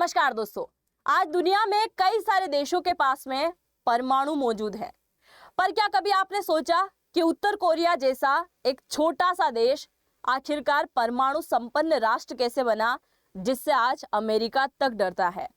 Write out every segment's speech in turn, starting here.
नमस्कार दोस्तों, आज दुनिया में कई सारे देशों के पास में परमाणु मौजूद है। पर क्या कभी आपने सोचा कि उत्तर कोरिया जैसा एक छोटा सा देश आखिरकार परमाणु संपन्न राष्ट्र कैसे बना, जिससे आज अमेरिका तक डरता है।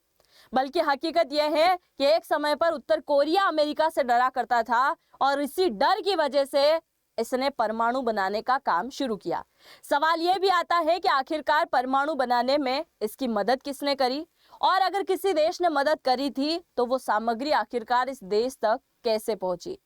बल्कि हकीकत यह है कि एक समय पर उत्तर कोरिया अमेरिका से डरा करता था और इसी डर की वजह से इसने परमाणु बनाने का काम शुरू किया। सवाल यह भी आता है कि आखिरकार परमाणु बनाने में इसकी मदद किसने करी, और अगर किसी देश ने मदद करी थी तो वो सामग्री आखिरकार इस देश तक कैसे पहुंची,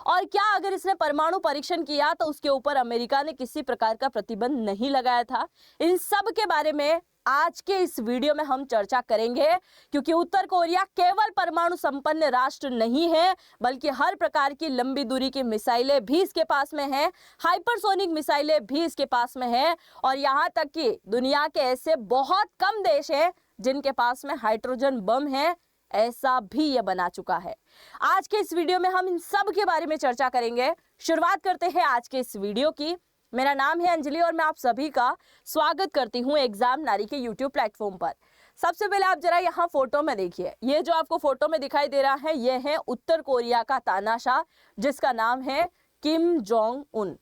और क्या अगर इसने परमाणु परीक्षण किया तो उसके ऊपर अमेरिका ने किसी प्रकार का प्रतिबंध नहीं लगाया था। इन सब के बारे में आज के इस वीडियो में हम चर्चा करेंगे, क्योंकि उत्तर कोरिया केवल परमाणु संपन्न राष्ट्र नहीं है, बल्कि हर प्रकार की लंबी दूरी की मिसाइलें भी इसके पास में हैं, हाइपरसोनिक मिसाइलें भी इसके पास में हैं, और यहाँ तक कि दुनिया के ऐसे बहुत कम देश हैं जिनके पास में हाइड्रोजन बम है, ऐसा भी ये बना चुका है। आज के इस वीडियो में हम इन सब के बारे में चर्चा करेंगे। शुरुआत करते हैं आज के इस वीडियो की। मेरा नाम है अंजलि और मैं आप सभी का स्वागत करती हूं एग्जाम नारी के यूट्यूब प्लेटफॉर्म पर। सबसे पहले आप जरा यहाँ फोटो में देखिए, ये जो आपको फोटो में दिखाई दे रहा है ये है उत्तर कोरिया का तानाशाह, जिसका नाम है किम जोंग उन।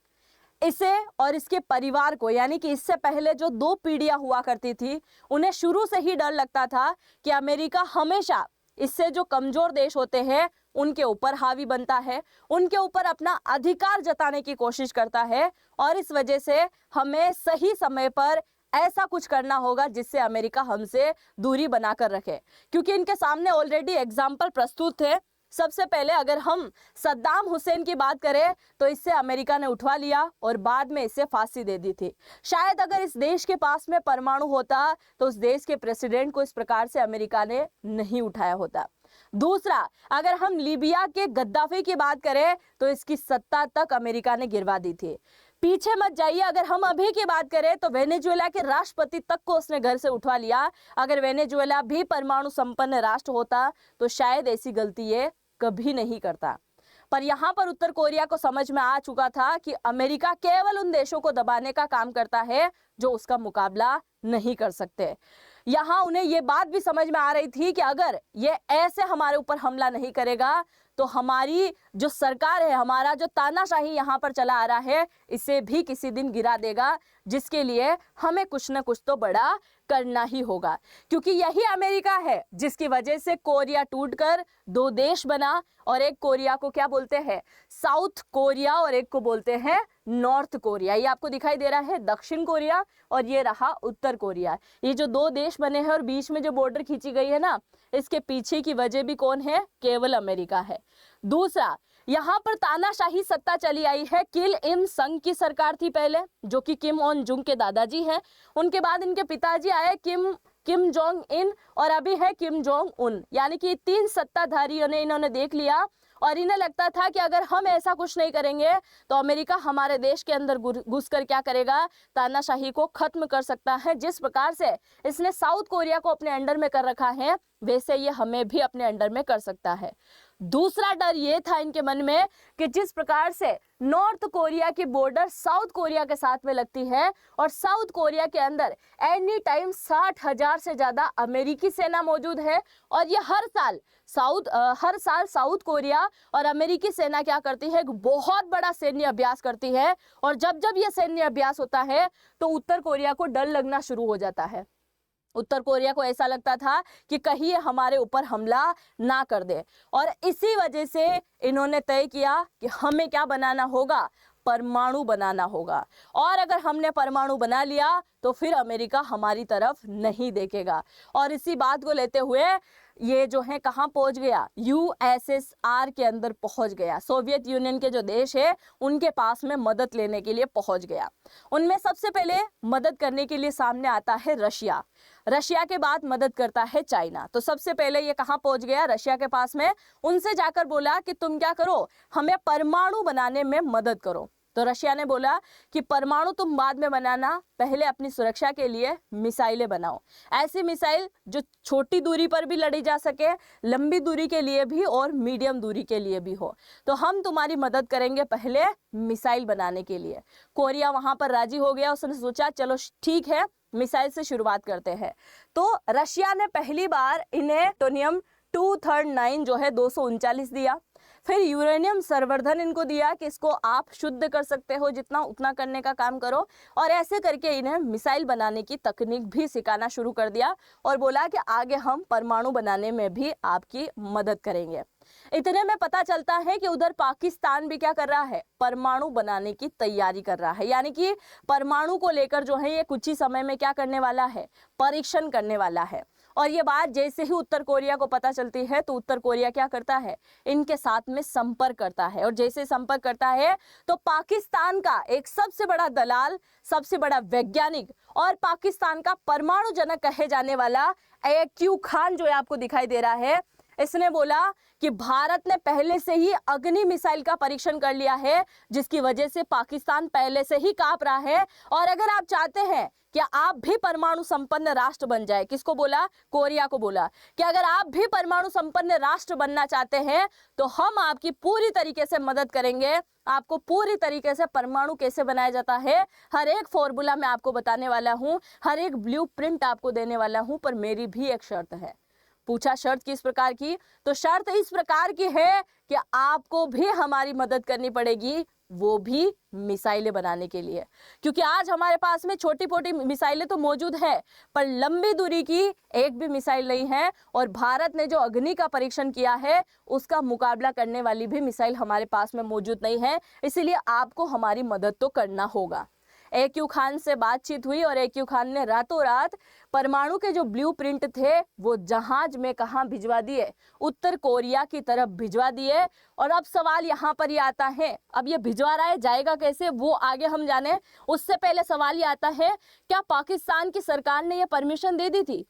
इसे और इसके परिवार को, यानी कि इससे पहले जो 2 पीढ़ियां हुआ करती थी, उन्हें शुरू से ही डर लगता था कि अमेरिका हमेशा इससे जो कमजोर देश होते हैं उनके ऊपर हावी बनता है, उनके ऊपर अपना अधिकार जताने की कोशिश करता है, और इस वजह से हमें सही समय पर ऐसा कुछ करना होगा जिससे अमेरिका हमसे दूरी बनाकर रखे। क्योंकि इनके सामने ऑलरेडी एग्जाम्पल प्रस्तुत थे। सबसे पहले अगर हम सद्दाम हुसैन की बात करें तो इससे अमेरिका ने उठवा लिया और बाद में इसे फांसी दे दी थी। शायद अगर इस देश के पास में परमाणु होता तो उस देश के प्रेसिडेंट को इस प्रकार से अमेरिका ने नहीं उठाया होता। दूसरा, अगर हम लीबिया के गद्दाफी की बात करें तो इसकी सत्ता तक अमेरिका ने गिरवा दी थी। पीछे मत जाइए, अगर हम अभी की बात करें तो वेनेजुएला के राष्ट्रपति तक को उसने घर से उठवा लिया। अगर वेनेजुएला भी परमाणु संपन्न राष्ट्र होता तो शायद ऐसी गलती ये कभी नहीं करता। पर यहाँ पर उत्तर कोरिया को समझ में आ चुका था कि अमेरिका केवल उन देशों को दबाने का काम करता है जो उसका मुकाबला नहीं कर सकते। यहाँ उन्हें ये बात भी समझ में आ रही थी कि अगर ये ऐसे हमारे ऊपर हमला नहीं करेगा तो हमारी जो सरकार है, हमारा जो तानाशाही यहाँ पर चला आ रहा है, इसे भी किसी दिन गिरा देगा, जिसके लिए हमें कुछ न कुछ तो बड़ा करना ही होगा। क्योंकि यही अमेरिका है जिसकी वजह से कोरिया टूटकर 2 देश बना, और एक कोरिया को क्या बोलते हैं, साउथ कोरिया, और एक को बोलते हैं नॉर्थ कोरिया। ये आपको दिखाई दे रहा है दक्षिण कोरिया, और ये रहा उत्तर कोरिया। ये जो 2 देश बने हैं और बीच में जो बॉर्डर खींची गई है ना, इसके पीछे की वजह भी कौन है, केवल अमेरिका है। दूसरा, यहाँ पर तानाशाही सत्ता चली आई है। किल इम संग की सरकार थी पहले, जो कि किम ऑन जुंग के दादाजी हैं। उनके बाद इनके पिताजी आए किम जोंग इन, और अभी है किम जोंग उन। यानी कि 3 सत्ताधारियों ने इन्होंने देख लिया और इन्हें लगता था कि अगर हम ऐसा कुछ नहीं करेंगे तो अमेरिका हमारे देश के अंदर घुसकर क्या करेगा, तानाशाही को खत्म कर सकता है। जिस प्रकार से इसने साउथ कोरिया को अपने अंडर में कर रखा है, वैसे ये हमें भी अपने अंडर में कर सकता है। दूसरा डर ये था इनके मन में कि जिस प्रकार से नॉर्थ कोरिया की बॉर्डर साउथ कोरिया के साथ में लगती है, और साउथ कोरिया के अंदर एनी टाइम 60,000 से ज्यादा अमेरिकी सेना मौजूद है, और ये हर साल साउथ कोरिया और अमेरिकी सेना क्या करती है, एक बहुत बड़ा सैन्य अभ्यास करती है। और जब जब ये सैन्य अभ्यास होता है तो उत्तर कोरिया को डर लगना शुरू हो जाता है। उत्तर कोरिया को ऐसा लगता था कि कहीं ये हमारे ऊपर हमला ना कर दे, और इसी वजह से इन्होंने तय किया कि हमें क्या बनाना होगा, परमाणु बनाना होगा। और अगर हमने परमाणु बना लिया तो फिर अमेरिका हमारी तरफ नहीं देखेगा। और इसी बात को लेते हुए ये जो है कहाँ पहुंच गया, यूएसएसआर के अंदर पहुंच गया। सोवियत यूनियन के जो देश है उनके पास में मदद लेने के लिए पहुंच गया। उनमें सबसे पहले मदद करने के लिए सामने आता है रशिया। रशिया के बाद मदद करता है चाइना। तो सबसे पहले ये कहाँ पहुंच गया, रशिया के पास में। उनसे जाकर बोला कि तुम क्या करो, हमें परमाणु बनाने में मदद करो। तो रशिया ने बोला कि परमाणु तुम बाद में बनाना, पहले अपनी सुरक्षा के लिए मिसाइलें बनाओ, ऐसी मिसाइल जो छोटी दूरी पर भी लड़ी जा सके, लंबी दूरी के लिए भी और मीडियम दूरी के लिए भी हो। तो हम तुम्हारी मदद करेंगे पहले मिसाइल बनाने के लिए। कोरिया वहां पर राजी हो गया, उसने सोचा चलो ठीक है, मिसाइल से शुरुआत करते हैं। तो रशिया ने पहली बार इन्हें यूरेनियम 239 जो है 239 दिया। फिर यूरेनियम संवर्धन इनको दिया कि इसको आप शुद्ध कर सकते हो, जितना उतना करने का काम करो। और ऐसे करके इन्हें मिसाइल बनाने की तकनीक भी सिखाना शुरू कर दिया और बोला कि आगे हम परमाणु बनाने में भी आपकी मदद करेंगे। इतने में पता चलता है कि उधर पाकिस्तान भी क्या कर रहा है, परमाणु बनाने की तैयारी कर रहा है। यानी कि परमाणु को लेकर जो है ये कुछ ही समय में क्या करने वाला है, परीक्षण करने वाला है। और ये बात जैसे ही उत्तर कोरिया को पता चलती है तो उत्तर कोरिया क्या करता है, इनके साथ में संपर्क करता है। और जैसे संपर्क करता है तो पाकिस्तान का एक सबसे बड़ा दलाल, सबसे बड़ा वैज्ञानिक और पाकिस्तान का परमाणु जनक कहे जाने वाला AQ खान जो है आपको दिखाई दे रहा है, इसने बोला कि भारत ने पहले से ही अग्नि मिसाइल का परीक्षण कर लिया है, जिसकी वजह से पाकिस्तान पहले से ही कांप रहा है। और अगर आप चाहते हैं कि आप भी परमाणु संपन्न राष्ट्र बन जाए, किसको बोला, कोरिया को बोला कि अगर आप भी परमाणु संपन्न राष्ट्र बनना चाहते हैं तो हम आपकी पूरी तरीके से मदद करेंगे। आपको पूरी तरीके से परमाणु कैसे बनाया जाता है हर एक फॉर्मूला मैं आपको बताने वाला हूं, हर एक ब्लूप्रिंट आपको देने वाला हूं। पर मेरी भी एक शर्त है। पूछा शर्त किस प्रकार की, तो शर्त इस प्रकार की है कि आपको भी हमारी मदद करनी पड़ेगी, वो भी मिसाइलें बनाने के लिए। क्योंकि आज हमारे पास में छोटी छोटी मिसाइलें तो मौजूद है, पर लंबी दूरी की एक भी मिसाइल नहीं है। और भारत ने जो अग्नि का परीक्षण किया है उसका मुकाबला करने वाली भी मिसाइल हमारे पास में मौजूद नहीं है। इसीलिए आपको हमारी मदद तो करना होगा। AQ खान से बातचीत हुई और AQ खान ने रातों रात परमाणु के जो ब्लूप्रिंट थे वो जहाज में कहाँ भिजवा दिए, उत्तर कोरिया की तरफ भिजवा दिए। और अब सवाल यहाँ पर ही आता है, अब ये भिजवा रहा है, जाएगा कैसे वो आगे हम जाने, उससे पहले सवाल ये आता है, क्या पाकिस्तान की सरकार ने ये परमिशन दे दी थी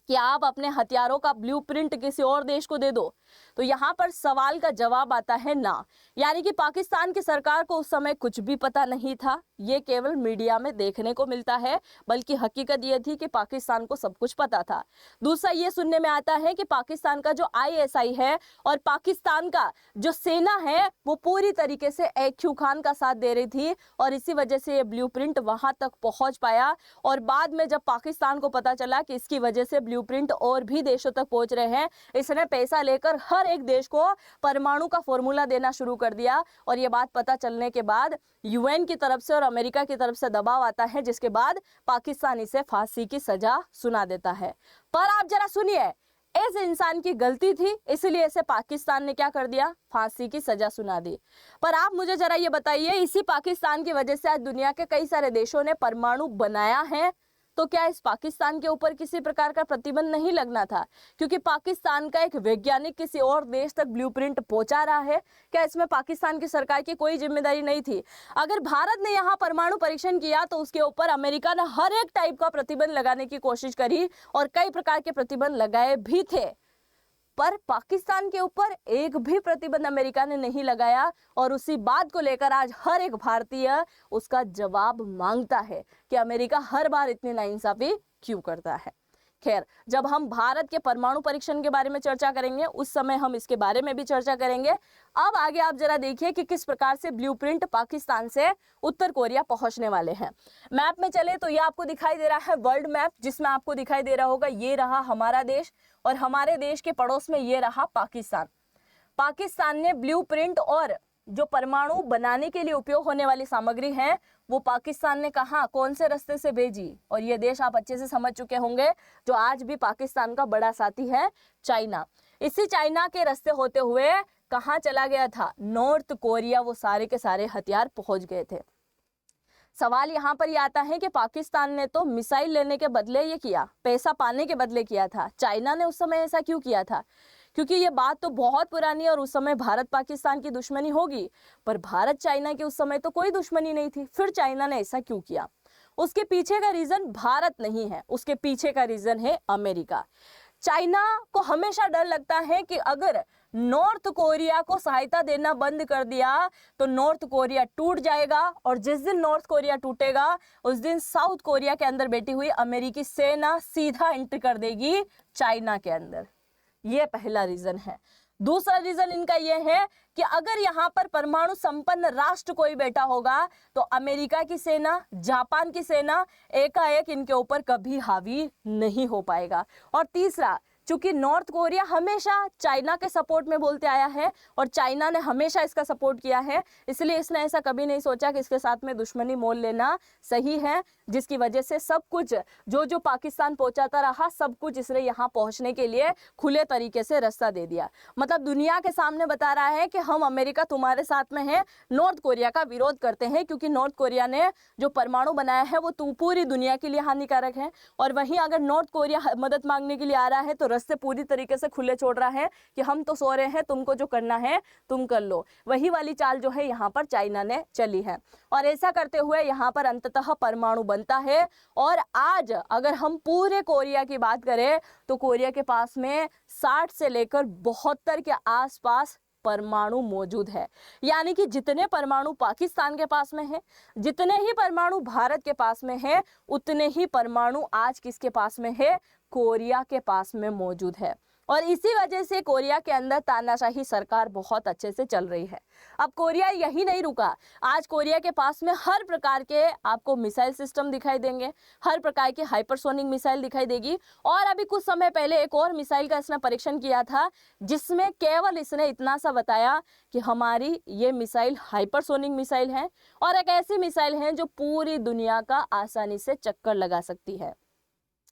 कि आप अपने हथियारों का ब्लूप्रिंट किसी और देश को दे दो? तो यहाँ पर सवाल का जवाब आता है ना। यानी कि पाकिस्तान की सरकार को उस समय कुछ भी पता नहीं था, ये केवल मीडिया में देखने को मिलता है, बल्कि हकीकत ये थी कि पाकिस्तान को सब कुछ पता था। दूसरा ये सुनने में आता है कि पाकिस्तान का जो ISI है और पाकिस्तान का जो सेना है वो पूरी तरीके से AQ खान का साथ दे रही थी और इसी वजह से ये ब्लूप्रिंट वहां तक पहुंच पाया। और बाद में जब पाकिस्तान को पता चला कि इसकी वजह से ब्लूप्रिंट और भी देशों तक पहुंच रहे हैं, इसने पैसा लेकर हर एक देश को परमाणु का फॉर्मूला देना शुरू कर दिया। और ये बात पता चलने के बाद UN की तरफ से और अमेरिका की तरफ से दबाव आता है, जिसके बाद पाकिस्तान इसे फांसी की सजा सुना देता है। पर आप जरा सुनिए, इस इंसान की गलती थी, इसलिए इसे पाकिस्तान ने क्या कर दिया, फांसी की सजा सुना दी। पर आप मुझे जरा ये बताइए, इसी पाकिस्तान की वजह से आज दुनिया के कई सारे देशों ने परमाणु बनाया है, तो क्या इस पाकिस्तान के ऊपर किसी प्रकार का प्रतिबंध नहीं लगना था? क्योंकि पाकिस्तान का एक वैज्ञानिक किसी और देश तक ब्लूप्रिंट पहुंचा रहा है, क्या इसमें पाकिस्तान की सरकार की कोई जिम्मेदारी नहीं थी? अगर भारत ने यहाँ परमाणु परीक्षण किया तो उसके ऊपर अमेरिका ने हर एक टाइप का प्रतिबंध लगाने की कोशिश करी और कई प्रकार के प्रतिबंध लगाए भी थे, पर पाकिस्तान के ऊपर एक भी प्रतिबंध अमेरिका ने नहीं लगाया। और उसी बात को लेकर आज हर एक भारतीय उसका जवाब मांगता है कि अमेरिका हर बार इतनी नाइंसाफी क्यों करता है। खैर, जब हम भारत के परमाणु परीक्षण के बारे में चर्चा करेंगे उस समय हम इसके बारे में भी चर्चा करेंगे। अब आगे आप जरा देखिए कि किस प्रकार से ब्लूप्रिंट पाकिस्तान से उत्तर कोरिया पहुंचने वाले हैं। मैप में चले तो ये आपको दिखाई दे रहा है वर्ल्ड मैप, जिसमें आपको दिखाई दे रहा होगा ये रहा हमारा देश और हमारे देश के पड़ोस में ये रहा पाकिस्तान। पाकिस्तान ने ब्लूप्रिंट और जो परमाणु बनाने के लिए उपयोग होने वाली सामग्री है वो पाकिस्तान ने कहा कौन से रास्ते से भेजी, और ये देश आप अच्छे से समझ चुके होंगे जो आज भी पाकिस्तान का बड़ा साथी है, चाइना। इसी चाइना के रास्ते होते हुए कहाँ चला गया था, नॉर्थ कोरिया वो सारे के सारे हथियार पहुंच गए थे। सवाल यहाँ पर ये आता है कि पाकिस्तान ने तो मिसाइल लेने के बदले ये किया, पैसा पाने के बदले किया था, चाइना ने उस समय ऐसा क्यों किया था? क्योंकि ये बात तो बहुत पुरानी है और उस समय भारत पाकिस्तान की दुश्मनी होगी, पर भारत चाइना की उस समय तो कोई दुश्मनी नहीं थी, फिर चाइना ने ऐसा क्यों किया? उसके पीछे का रीजन भारत नहीं है, उसके पीछे का रीजन है अमेरिका। चाइना को हमेशा डर लगता है कि अगर नॉर्थ कोरिया को सहायता देना बंद कर दिया तो नॉर्थ कोरिया टूट जाएगा, और जिस दिन नॉर्थ कोरिया टूटेगा उस दिन साउथ कोरिया के अंदर बैठी हुई अमेरिकी सेना सीधा एंट्री कर देगी चाइना के अंदर। ये पहला रीजन है। दूसरा रीजन इनका यह है कि अगर यहाँ पर परमाणु संपन्न राष्ट्र कोई बैठा होगा तो अमेरिका की सेना, जापान की सेना एकाएक इनके ऊपर कभी हावी नहीं हो पाएगा। और तीसरा, चूंकि नॉर्थ कोरिया हमेशा चाइना के सपोर्ट में बोलते आया है और चाइना ने हमेशा इसका सपोर्ट किया है, इसलिए इसने ऐसा कभी नहीं सोचा कि इसके साथ में दुश्मनी मोल लेना सही है, जिसकी वजह से सब कुछ जो पाकिस्तान पहुंचाता रहा सब कुछ इसने यहाँ पहुंचने के लिए खुले तरीके से रास्ता दे दिया। मतलब दुनिया के सामने बता रहा है कि हम अमेरिका तुम्हारे साथ में है, नॉर्थ कोरिया का विरोध करते हैं, क्योंकि नॉर्थ कोरिया ने जो परमाणु बनाया है वो पूरी दुनिया के लिए हानिकारक है। और वहीं अगर नॉर्थ कोरिया मदद मांगने के लिए आ रहा है तो रास्ते पूरी तरीके से खुले छोड़ रहा है कि हम तो सो रहे हैं, तुमको जो करना है तुम कर लो। वही वाली चाल जो है यहाँ पर चाइना ने चली है और ऐसा करते हुए यहाँ पर अंततः परमाणु बनता है। और आज अगर हम पूरे कोरिया की बात करें तो कोरिया के पास में 60 से लेकर 72 के आसपास परमाणु मौजूद है। यानी कि जितने परमाणु पाकिस्तान के पास में है, जितने ही परमाणु भारत के पास में है, उतने ही परमाणु आज किसके पास में है, कोरिया के पास में मौजूद है। और इसी वजह से कोरिया के अंदर तानाशाही सरकार बहुत अच्छे से चल रही है। अब कोरिया यही नहीं रुका, आज कोरिया के पास में हर प्रकार के आपको मिसाइल सिस्टम दिखाई देंगे, हर प्रकार की हाइपरसोनिक मिसाइल दिखाई देगी। और अभी कुछ समय पहले एक और मिसाइल का इसने परीक्षण किया था, जिसमें केवल इसने इतना सा बताया कि हमारी ये मिसाइल हाइपरसोनिक मिसाइल है और एक ऐसी मिसाइल है जो पूरी दुनिया का आसानी से चक्कर लगा सकती है।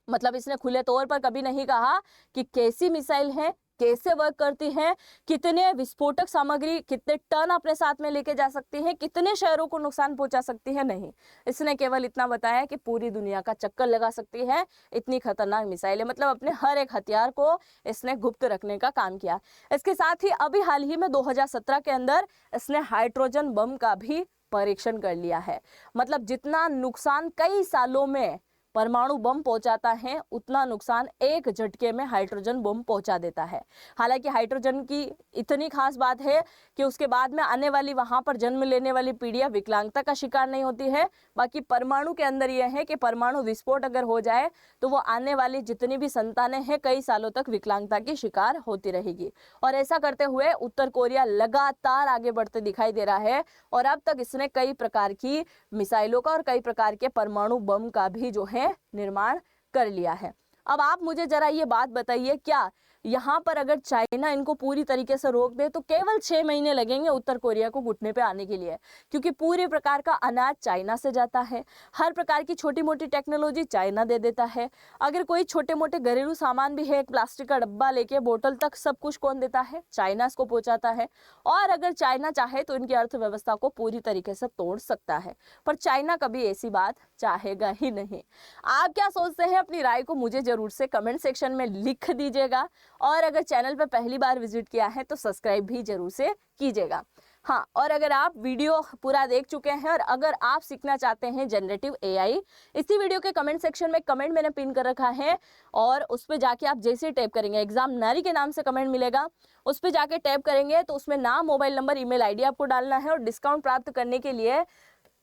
मतलब इसने खुले तौर पर कभी नहीं कहा कि कैसी मिसाइल है, कैसे वर्क करती है, कितने विस्फोटक सामग्री, कितने टन अपने साथ में लेके जा सकती है, कितने शहरों को नुकसान पहुंचा सकती है। नहीं, इसने केवल इतना बताया कि पूरी दुनिया का चक्कर लगा सकती है, इतनी खतरनाक मिसाइल है। मतलब अपने हर एक हथियार को इसने गुप्त रखने का काम किया। इसके साथ ही अभी हाल ही में 2017 के अंदर इसने हाइड्रोजन बम का भी परीक्षण कर लिया है। मतलब जितना नुकसान कई सालों में परमाणु बम पहुंचाता है, उतना नुकसान एक झटके में हाइड्रोजन बम पहुंचा देता है। हालांकि हाइड्रोजन की इतनी खास बात है कि उसके बाद में आने वाली, वहां पर जन्म लेने वाली पीढ़ियां विकलांगता का शिकार नहीं होती है। बाकी परमाणु के अंदर यह है कि परमाणु विस्फोट अगर हो जाए तो वो आने वाली जितनी भी संतानें हैं कई सालों तक विकलांगता की शिकार होती रहेगी। और ऐसा करते हुए उत्तर कोरिया लगातार आगे बढ़ते दिखाई दे रहा है और अब तक इसने कई प्रकार की मिसाइलों का और कई प्रकार के परमाणु बम का भी जो है निर्माण कर लिया है। अब आप मुझे जरा ये बात बताइए, क्या यहाँ पर अगर चाइना इनको पूरी तरीके से रोक दे तो केवल 6 महीने लगेंगे उत्तर कोरिया को घुटने पे आने के लिए, क्योंकि पूरे प्रकार का अनाज चाइना से जाता है, हर प्रकार की छोटी मोटी टेक्नोलॉजी चाइना दे देता है। अगर कोई छोटे मोटे घरेलू सामान भी है, एक प्लास्टिक का डब्बा लेके बोतल तक, सब कुछ कौन देता है, चाइना इसको पहुंचाता है। और अगर चाइना चाहे तो इनकी अर्थव्यवस्था को पूरी तरीके से तोड़ सकता है, पर चाइना कभी ऐसी बात चाहेगा ही नहीं। आप क्या सोचते हैं, अपनी राय को मुझे जरूर से कमेंट सेक्शन में लिख दीजिएगा। और अगर चैनल पर पहली बार विजिट किया है तो सब्सक्राइब भी जरूर से कीजिएगा। हाँ, और अगर आप वीडियो पूरा देख चुके हैं और अगर आप सीखना चाहते हैं जनरेटिव एआई, इसी वीडियो के कमेंट सेक्शन में कमेंट मैंने पिन कर रखा है और उस पर जाके आप जैसे टैप करेंगे, एग्जाम नारी के नाम से कमेंट मिलेगा, उस पर जाके टैप करेंगे तो उसमें नाम, मोबाइल नंबर, ईमेल आईडी आपको डालना है और डिस्काउंट प्राप्त करने के लिए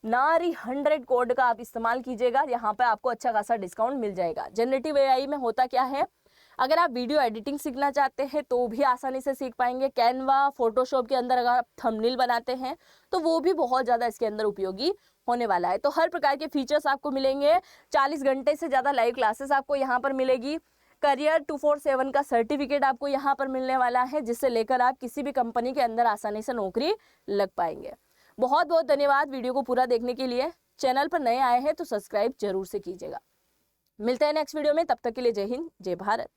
नारी 100 कोड का आप इस्तेमाल कीजिएगा। यहाँ पे आपको अच्छा खासा डिस्काउंट मिल जाएगा। जनरेटिव एआई में होता क्या है, अगर आप वीडियो एडिटिंग सीखना चाहते हैं तो भी आसानी से सीख पाएंगे। कैनवा, फोटोशॉप के अंदर अगर आप थंबनेल बनाते हैं तो वो भी बहुत ज़्यादा इसके अंदर उपयोगी होने वाला है। तो हर प्रकार के फीचर्स आपको मिलेंगे। 40 घंटे से ज़्यादा लाइव क्लासेस आपको यहाँ पर मिलेगी। करियर 247 का सर्टिफिकेट आपको यहाँ पर मिलने वाला है, जिससे लेकर आप किसी भी कंपनी के अंदर आसानी से नौकरी लग पाएंगे। बहुत बहुत धन्यवाद वीडियो को पूरा देखने के लिए। चैनल पर नए आए हैं तो सब्सक्राइब जरूर से कीजिएगा। मिलते हैं नेक्स्ट वीडियो में, तब तक के लिए जय हिंद, जय भारत।